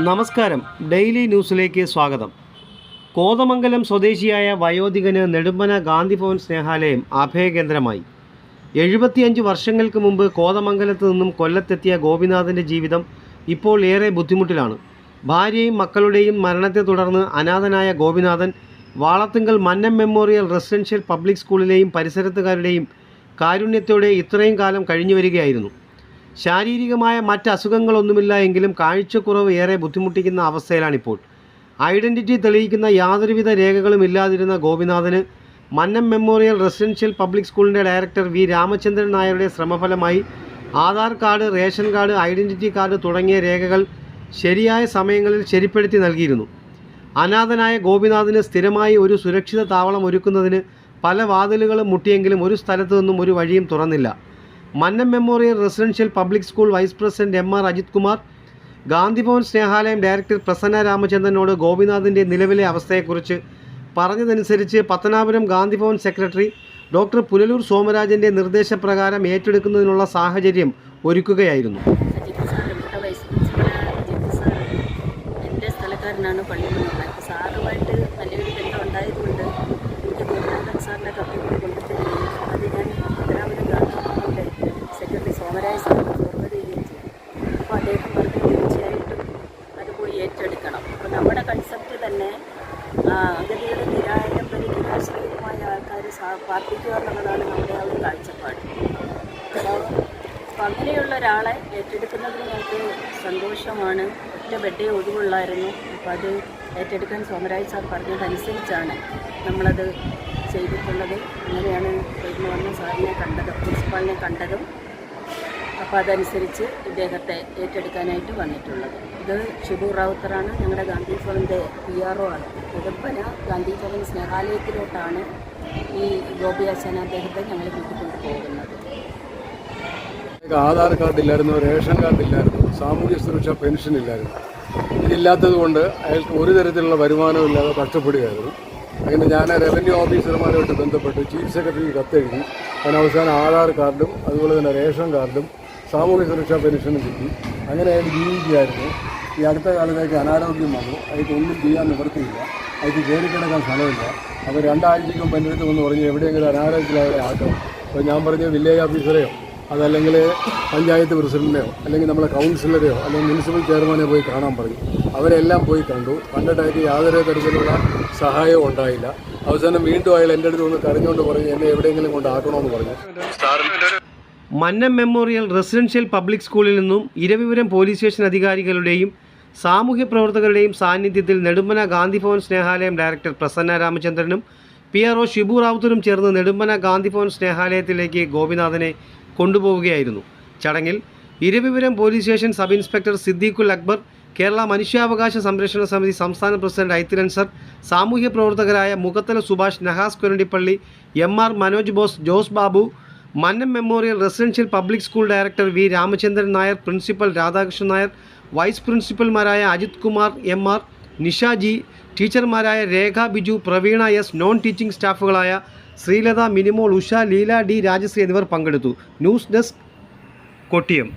നമസ്കാരം. ഡെയിലി ന്യൂസിലേക്ക് സ്വാഗതം. കോതമംഗലം സ്വദേശിയായ വയോധികന് നെടുമ്പന ഗാന്ധിഭവൻ സ്നേഹാലയം അഭയകേന്ദ്രമായി. 75 വർഷങ്ങൾക്ക് മുമ്പ് കോതമംഗലത്ത് നിന്നും കൊല്ലത്തെത്തിയ ഗോപിനാഥൻ്റെ ജീവിതം ഇപ്പോൾ ഏറെ ബുദ്ധിമുട്ടിലാണ്. ഭാര്യയും മക്കളുടെയും മരണത്തെ തുടർന്ന് അനാഥനായ Gopinathan Valathungal Mannam memorial residential public സ്കൂളിലെയും പരിസരത്തുകാരുടെയും കാരുണ്യത്തോടെ ഇത്രയും കാലം കഴിഞ്ഞു വരികയായിരുന്നു. ശാരീരികമായ മറ്റ് അസുഖങ്ങളൊന്നുമില്ല എങ്കിലും കാഴ്ചക്കുറവ് ഏറെ ബുദ്ധിമുട്ടിക്കുന്ന അവസ്ഥയിലാണിപ്പോൾ. ഐഡൻറ്റിറ്റി തെളിയിക്കുന്ന യാതൊരുവിധ രേഖകളും ഇല്ലാതിരുന്ന ഗോപിനാഥന് മന്നം മെമ്മോറിയൽ റെസിഡൻഷ്യൽ പബ്ലിക് സ്കൂളിൻ്റെ ഡയറക്ടർ വി രാമചന്ദ്രൻ നായരുടെ ശ്രമഫലമായി Aadhaar card, ration card, identity card തുടങ്ങിയ രേഖകൾ ശരിയായ സമയങ്ങളിൽ ശരിപ്പെടുത്തി നൽകിയിരുന്നു. അനാഥനായ ഗോപിനാഥന് സ്ഥിരമായി ഒരു സുരക്ഷിത താവളം ഒരുക്കുന്നതിന് പല വാതിലുകളും മുട്ടിയെങ്കിലും ഒരു സ്ഥലത്തു നിന്നും ഒരു വഴിയും തുറന്നില്ല. Mannam memorial residential public school vice president MR. Ajith Kumar, Gandhibhavan Snehalayam director Prasanna രാമചന്ദ്രനോട് ഗോപിനാഥിൻ്റെ നിലവിലെ അവസ്ഥയെക്കുറിച്ച് പറഞ്ഞതനുസരിച്ച് പത്തനാപുരം ഗാന്ധിഭവൻ സെക്രട്ടറി ഡോക്ടർ പുനലൂർ സോമരാജൻ്റെ നിർദ്ദേശപ്രകാരം ഏറ്റെടുക്കുന്നതിനുള്ള സാഹചര്യം ഒരുക്കുകയായിരുന്നു. സാറുമായിട്ട് നല്ലൊരു ബന്ധം ഉണ്ടായതുകൊണ്ട് എനിക്ക് ഗോപിനാഥൻ സാറിൻ്റെ കപ്പി കൊണ്ടുവന്നിട്ട് അത് ഞാൻ പത്തനാപുരം ഗാന്ധിഭവൻ്റെ സെക്രട്ടറി സോമരാജ് സാറിന് ഫോർവേഡ് ചെയ്യുകയും ചെയ്തു. അപ്പോൾ അദ്ദേഹം പറഞ്ഞു തീർച്ചയായിട്ടും അത് പോയി ഏറ്റെടുക്കണം. അപ്പോൾ നമ്മുടെ കൺസെപ്റ്റ് തന്നെ അഗതിയുടെ നിരാലംബരി നിരാശ്രയമായ ആൾക്കാർ പാർപ്പിക്കുക എന്നുള്ളതാണ് നമ്മുടെ ആ ഒരു കാഴ്ചപ്പാട്. അപ്പോൾ അങ്ങനെയുള്ള ഒരാളെ ഏറ്റെടുക്കുന്നതിന് ഞങ്ങൾക്ക് സന്തോഷമാണ്. ഒറ്റ ബെഡേ ഒഴിവുള്ളായിരുന്നു. അപ്പോൾ അത് ഏറ്റെടുക്കാൻ സോമരാജ് സാർ പറഞ്ഞതനുസരിച്ചാണ് നമ്മളത് ചെയ്തിട്ടുള്ളത്. അങ്ങനെയാണ് ഇന്ന് വന്ന സാറിനെ കണ്ടതും പ്രിൻസിപ്പാളിനെ കണ്ടതും. അപ്പോൾ അതനുസരിച്ച് ഇദ്ദേഹത്തെ ഏറ്റെടുക്കാനായിട്ട് വന്നിട്ടുള്ളത്. ഇത് ഷിബു റാവുത്തറാണ്, ഞങ്ങളുടെ ഗാന്ധിഭവൻ്റെ PRO ആണ്. നെടുമ്പന ഗാന്ധിഭവൻ സ്നേഹാലയത്തിലോട്ടാണ് ഈ ഗോപി ആശാൻ അദ്ദേഹത്തെ ഞങ്ങൾ കൂട്ടിക്കൊണ്ട് പോകുന്നത്. ആധാർ കാർഡില്ലായിരുന്നു, റേഷൻ കാർഡില്ലായിരുന്നു, സാമൂഹ്യ സുരക്ഷാ പെൻഷൻ ഇല്ലായിരുന്നു. ഇതില്ലാത്തത് കൊണ്ട് അയാൾക്ക് ഒരു തരത്തിലുള്ള വരുമാനവും ഇല്ലാതെ കഷ്ടപ്പെടുകയായിരുന്നു. അങ്ങനെ ഞാൻ റവന്യൂ ഓഫീസർമാരുമായിട്ട് ബന്ധപ്പെട്ട് ചീഫ് സെക്രട്ടറിക്ക് കത്തെഴുതി. അതിന് അവസാനം ആധാർ കാർഡും അതുപോലെ തന്നെ റേഷൻ കാർഡും സാമൂഹ്യ സുരക്ഷാ പെൻഷനും കിട്ടി. അങ്ങനെ അയാൾ ജീവിക്കുകയായിരുന്നു. ഈ അടുത്ത കാലത്തേക്ക് അനാരോഗ്യം വന്നു. അയാൾക്ക് ഒന്നും ചെയ്യാൻ നിവൃത്തിയില്ല. അയാൾക്ക് കയറി കിടക്കാൻ സ്ഥലമില്ല. അപ്പോൾ 2 ആഴ്ചയ്ക്കും എൻ്റെ അടുത്ത് വന്ന് പറഞ്ഞു എവിടെയെങ്കിലും അനാരോഗ്യത്തിലായ ആക്കണം. അപ്പോൾ ഞാൻ പറഞ്ഞ വില്ലേജ് ഓഫീസറെയോ അതല്ലെങ്കിൽ പഞ്ചായത്ത് പ്രസിഡന്റിനെയോ അല്ലെങ്കിൽ നമ്മളെ കൗൺസിലറെയോ അല്ലെങ്കിൽ മുനിസിപ്പൽ ചെയർമാനെ പോയി കാണാൻ പറഞ്ഞു. അവരെല്ലാം പോയി കണ്ടു. കണ്ടിട്ടായിട്ട് യാതൊരു തരത്തിലുള്ള സഹായവും ഉണ്ടായില്ല. അവസാനം വീണ്ടും അയാൾ എൻ്റെ അടുത്ത് ഒന്ന് കരഞ്ഞുകൊണ്ട് പറഞ്ഞു എന്നെ എവിടെയെങ്കിലും കൊണ്ടാക്കണമെന്ന് പറഞ്ഞു. മന്നം മെമ്മോറിയൽ റെസിഡൻഷ്യൽ പബ്ലിക് സ്കൂളിൽ നിന്നും ഇരവിപുരം പോലീസ് സ്റ്റേഷൻ അധികാരികളുടെയും സാമൂഹ്യ പ്രവർത്തകരുടെയും സാന്നിധ്യത്തിൽ നെടുമ്പന ഗാന്ധിഭവൻ സ്നേഹാലയം ഡയറക്ടർ പ്രസന്ന രാമചന്ദ്രനും PRO ഷിബു റാവുത്തറും ചേർന്ന് നെടുമ്പന ഗാന്ധിഭവൻ സ്നേഹാലയത്തിലേക്ക് ഗോപിനാഥനെ കൊണ്ടുപോവുകയായിരുന്നു. ചടങ്ങിൽ Eravipuram police station sub inspector Siddiqul Akbar, Kerala മനുഷ്യാവകാശ സംരക്ഷണ സമിതി സംസ്ഥാന പ്രസിഡന്റ് ഐത്തിരൻ സർ, സാമൂഹ്യ പ്രവർത്തകരായ Mukhathala Subhash, Nahas Korandippally, M.R. Manoj Bose, Jose Babu, Mannam memorial residential public school director V Ramachandran Nair, principal Radhakrishnan Nair, vice പ്രിൻസിപ്പൽമാരായ അജിത് കുമാർ M.R., നിഷ ജി, ടീച്ചർമാരായ Rekha Biju, Praveena S, non teaching സ്റ്റാഫുകളായ ശ്രീലത, മിനിമോൾ, ഉഷ, ലീല D, രാജശ്രീ എന്നിവർ പങ്കെടുത്തു. News desk, Kottiyam.